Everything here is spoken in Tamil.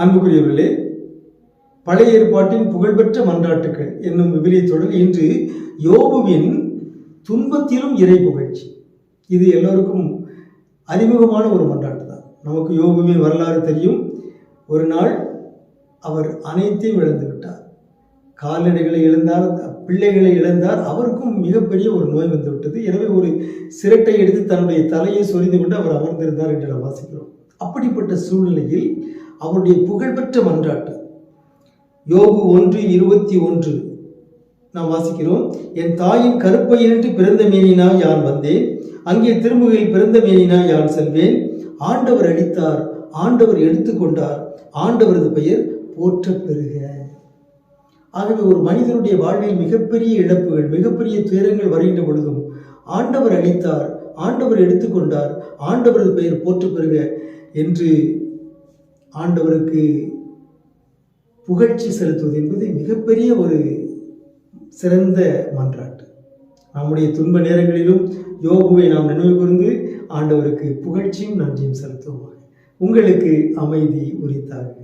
அன்புக்குரியவர்களே, பழைய ஏற்பாட்டின் புகழ்பெற்ற மன்றாட்டுக்கள் என்னும் விவிலியத்தொடர் இன்று யோபுவின் துன்பத்திலும் இறை புகழ்ச்சி. இது எல்லோருக்கும் அறிமுகமான ஒரு மன்றாட்டு தான். நமக்கு யோபுவின் வரலாறு தெரியும். ஒரு நாள் அவர் அனைத்தையும் இழந்து விட்டார். கால்நடைகளை இழந்தார், பிள்ளைகளை இழந்தார். அவருக்கும் மிகப்பெரிய ஒரு நோய் வந்துவிட்டது. எனவே ஒரு சிரட்டை எடுத்து தன்னுடைய தலையை சொரிந்து கொண்டு அவர் அமர்ந்திருந்தார் என்று நாம் வாசிக்கிறோம். அப்படிப்பட்ட சூழ்நிலையில் அவருடைய புகழ்பெற்ற மன்றாட்டு யோபு 1:21 நாம் வாசிக்கிறோம். என் தாயின் கருப்பையினின்று பிறந்த மேனினாய் யான் வந்தேன், அங்கே திரும்புகையில் பிறந்த மேனினாய் யான் செல்வேன். ஆண்டவர் அளித்தார், ஆண்டவர் எடுத்துக்கொண்டார், ஆண்டவரது பெயர் போற்ற பெறுக. ஆகவே ஒரு மனிதனுடைய வாழ்வில் மிகப்பெரிய இழப்புகள், மிகப்பெரிய துயரங்கள் வருகின்ற பொழுதும் ஆண்டவர் அளித்தார், ஆண்டவர் எடுத்துக்கொண்டார், ஆண்டவரது பெயர் போற்ற பெறுக என்று ஆண்டவருக்கு புகழ்ச்சி செலுத்துவது என்பது மிகப்பெரிய ஒரு சிறந்த மன்றாட்டு. நம்முடைய துன்ப நேரங்களிலும் யோபுவை நாம் நினைவு கூர்ந்து ஆண்டவருக்கு புகழ்ச்சியும் நன்றியும் செலுத்துவோமாக. உங்களுக்கு அமைதி உரித்தாக.